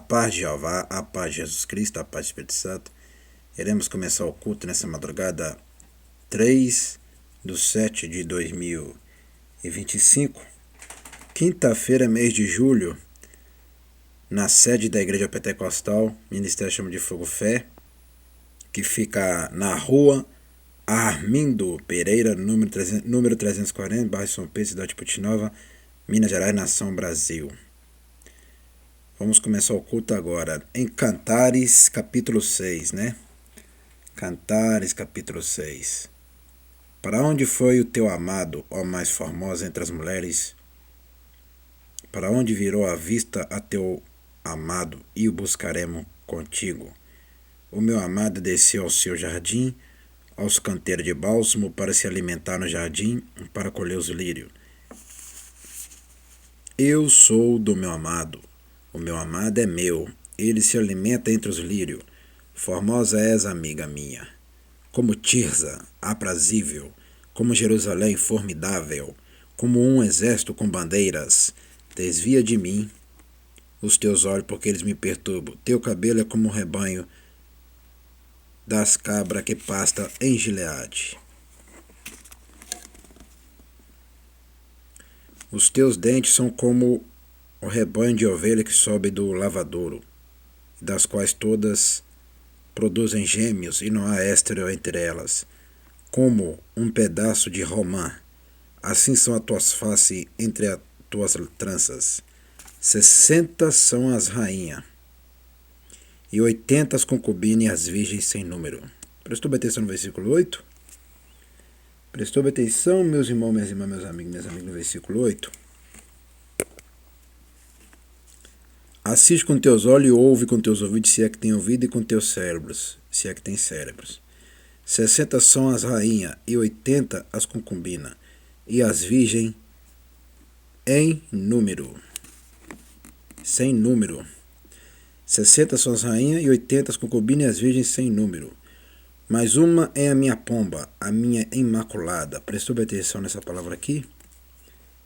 paz de Jeová, a paz de Jesus Cristo, a paz do Espírito Santo. Iremos começar o culto nessa madrugada 3/7/2025, quinta-feira, mês de julho, na sede da Igreja Pentecostal, Ministério Chama de Fogo Fé, que fica na rua Armindo Pereira, número 340, bairro São Pedro, cidade de Putinova, Minas Gerais, nação Brasil. Vamos começar o culto agora em Cantares, capítulo 6, né? Cantares, capítulo 6. Para onde foi o teu amado, ó mais formosa entre as mulheres? Para onde virou a vista a teu amado, e o buscaremos contigo? O meu amado desceu ao seu jardim, aos canteiros de bálsamo, para se alimentar no jardim, para colher os lírios. Eu sou do meu amado, o meu amado é meu, ele se alimenta entre os lírios. Formosa és, amiga minha, como Tirza, aprazível, como Jerusalém, formidável, como um exército com bandeiras. Desvia de mim os teus olhos, porque eles me perturbam. Teu cabelo é como um rebanho das cabras que pasta em Gileade. Os teus dentes são como o rebanho de ovelha que sobe do lavadouro, das quais todas produzem gêmeos e não há estéril entre elas. Como um pedaço de romã, assim são as tuas faces entre as tuas tranças. 60 são as rainhas, e 80 as concubinas e as virgens sem número. Prestou atenção no versículo 8? Prestou atenção, meus irmãos, minhas irmãs, meus amigos, minhas amigas, no versículo 8? Assiste com teus olhos e ouve com teus ouvidos, se é que tem ouvido, e com teus cérebros, se é que tem cérebros. 60 são as rainhas, e 80 as concubinas, e as virgens em número. Sem número. 60 são as rainhas, e 80 as concubinas, e as virgens sem número. Mas uma é a minha pomba, a minha imaculada. Prestou atenção nessa palavra aqui?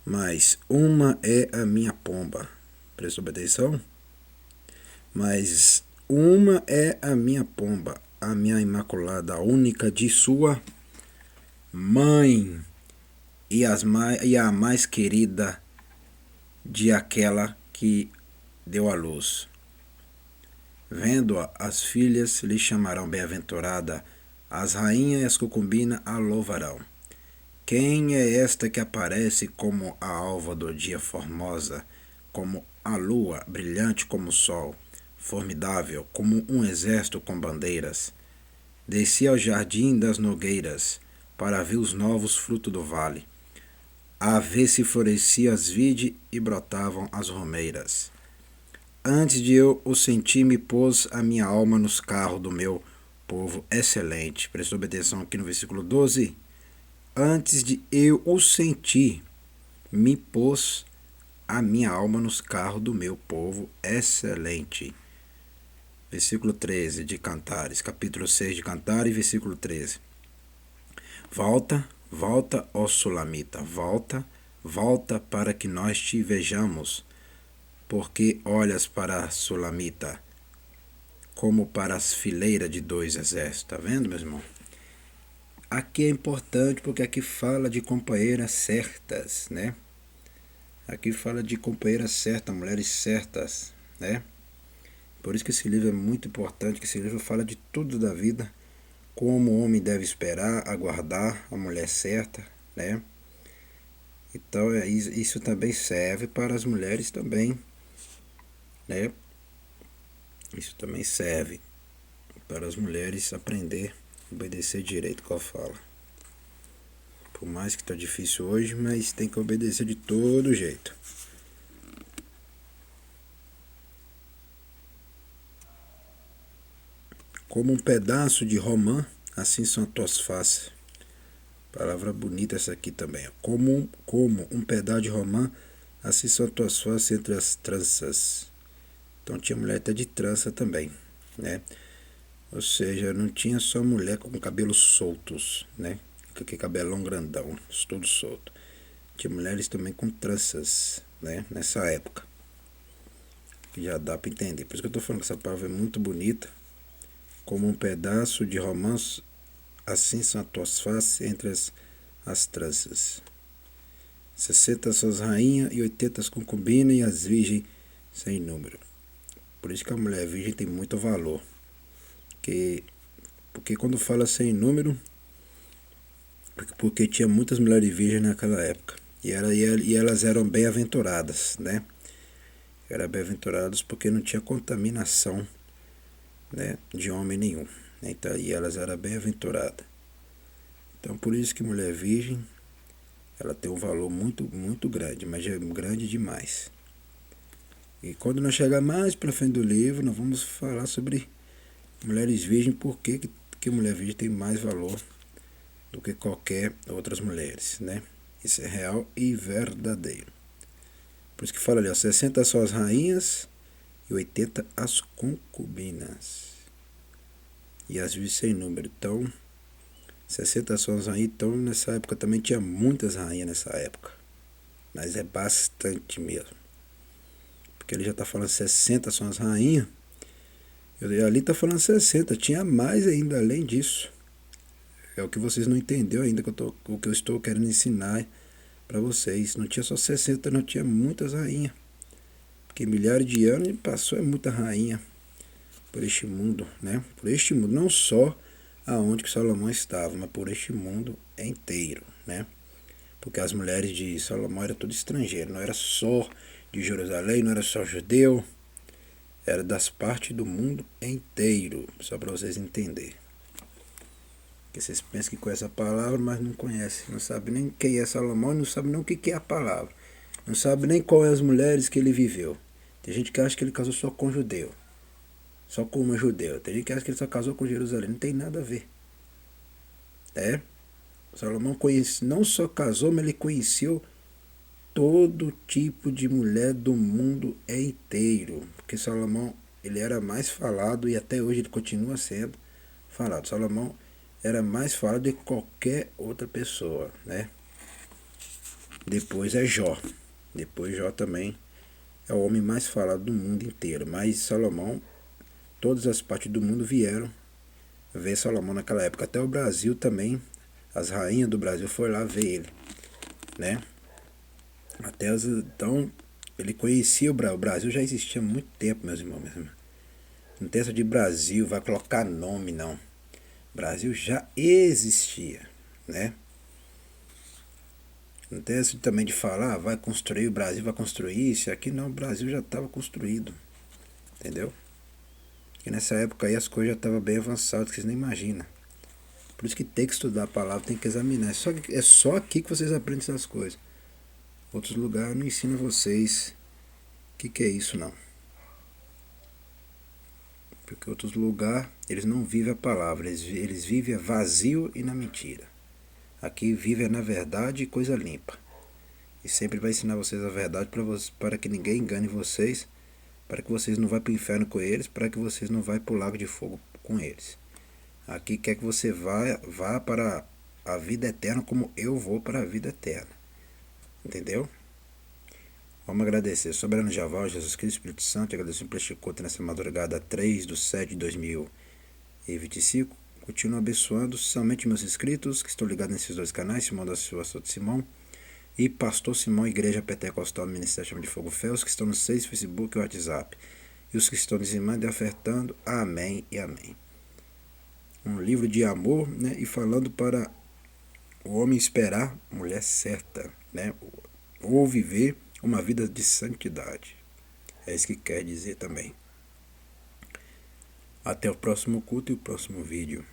Mas uma é a minha pomba. Prestou atenção? Mas uma é a minha pomba, a minha imaculada, a única de sua mãe, e a mais querida de aquela que deu à luz. Vendo-a, as filhas lhe chamarão bem-aventurada, as rainhas e as concubinas a louvarão. Quem é esta que aparece como a alva do dia, formosa, como a lua, brilhante como o sol, formidável, como um exército com bandeiras? Desci ao jardim das nogueiras, para ver os novos frutos do vale, a ver se floresciam as vides e brotavam as romeiras. Antes de eu o sentir, me pôs a minha alma nos carros do meu povo excelente. Prestou atenção aqui no versículo 12? Antes de eu o sentir, me pôs a minha alma nos carros do meu povo excelente. Versículo 13 de Cantares, capítulo 6 de Cantares, versículo 13. Volta, volta, ó Sulamita, volta, volta para que nós te vejamos, porque olhas para a Sulamita como para as fileiras de dois exércitos. Tá vendo, meu irmão? Aqui é importante porque aqui fala de companheiras certas, né? Aqui fala de companheiras certas, mulheres certas, né? Por isso que esse livro é muito importante, que esse livro fala de tudo da vida, como o homem deve esperar, aguardar a mulher certa, né? Então isso também serve para as mulheres também, né? Isso também serve para as mulheres aprender a obedecer direito que eu falo. Por mais que está difícil hoje, mas tem que obedecer de todo jeito. Como um pedaço de romã, assim são as tuas faces. Palavra bonita essa aqui também. Como um pedaço de romã, assim são as tuas faces entre as tranças. Então tinha mulher até de trança também, né? Ou seja, não tinha só mulher com cabelos soltos, né? Que cabelão grandão, todo solto. Tinha mulheres também com tranças, né? Nessa época. que já dá para entender. Por isso que eu estou falando que essa palavra é muito bonita, como um pedaço de romance, assim são as tuas faces entre as tranças. 60 suas rainhas e 80 as concubinas e as virgens sem número. Por isso que a mulher virgem tem muito valor. Porque quando fala sem número, porque tinha muitas mulheres virgens naquela época. E elas eram bem-aventuradas, né? Eram bem-aventuradas porque não tinha contaminação, né, de homem nenhum. Então, e elas eram bem-aventuradas. Então por isso que mulher virgem, ela tem um valor muito, muito grande, mas é grande demais. E quando nós chegar mais para frente do livro, nós vamos falar sobre mulheres virgens, por que mulher virgem tem mais valor do que qualquer outras mulheres, né? Isso é real e verdadeiro. Por isso que fala ali, ó, 60 só as rainhas e 80 as concubinas. E as virgens sem número. Então, 60 só as rainhas. Então, nessa época também tinha muitas rainhas nessa época. Mas é bastante mesmo. Porque ele já está falando 60 são as rainhas. E ali está falando 60. Tinha mais ainda além disso. É o que vocês não entenderam ainda, o que eu estou querendo ensinar para vocês. Não tinha só 60, não, tinha muitas rainhas. Porque milhares de anos passou é muita rainha por este mundo, né? Por este mundo, não só aonde que Salomão estava, mas por este mundo inteiro, né? Porque as mulheres de Salomão eram tudo estrangeiro, não era só de Jerusalém, não era só judeu, era das partes do mundo inteiro, só para vocês entenderem. Porque vocês pensam que conhecem a palavra, mas não conhecem, não sabem nem quem é Salomão, não sabem nem o que é a palavra, não sabem nem qual é as mulheres que ele viveu. Tem gente que acha que ele casou só com judeu, só com uma judeu. Tem gente que acha que ele só casou com Jerusalém, não tem nada a ver. Salomão não só casou, mas ele conheceu todo tipo de mulher do mundo inteiro. Porque Salomão, ele era mais falado e até hoje ele continua sendo falado. Salomão era mais falado de qualquer outra pessoa, né? Depois é Jó. Depois Jó também é o homem mais falado do mundo inteiro. Mas Salomão, todas as partes do mundo vieram ver Salomão naquela época. Até o Brasil também, as rainhas do Brasil foram lá ver ele, né? Então, ele conhecia o Brasil. O Brasil já existia há muito tempo, meus irmãos. Não tem essa de Brasil, vai colocar nome, não. O Brasil já existia, né? Não tem essa também de falar, vai construir, o Brasil vai construir isso, aqui não, o Brasil já estava construído, entendeu? E nessa época aí as coisas já estavam bem avançadas, que vocês nem imaginam. Por isso que tem que estudar a palavra, tem que examinar. É só aqui que vocês aprendem essas coisas. Outros lugares não ensinam vocês o que é isso, não. Porque outros lugares, eles não vivem a palavra, eles vivem vazio e na mentira. Aqui vive na verdade e coisa limpa. E sempre vai ensinar vocês a verdade para que ninguém engane vocês, para que vocês não vá para o inferno com eles, para que vocês não vá para o lago de fogo com eles. Aqui quer que você vá para a vida eterna como eu vou para a vida eterna. Entendeu? Vamos agradecer. Soberano Jeová, Jesus Cristo, Espírito Santo, agradeço por este culto nessa madrugada 3/7/2025. Continuo abençoando somente meus inscritos que estão ligados nesses dois canais, Simão da Silva Souto Simão e Pastor Simão, Igreja Pentecostal Ministério Chama de Fogo Fé, os que estão no Facebook e WhatsApp, e os que estão dizimando e ofertando. Amém e amém. Um livro de amor, né? E falando para o homem esperar a mulher certa, né? Ou viver uma vida de santidade. É isso que quer dizer também. Até o próximo culto e o próximo vídeo.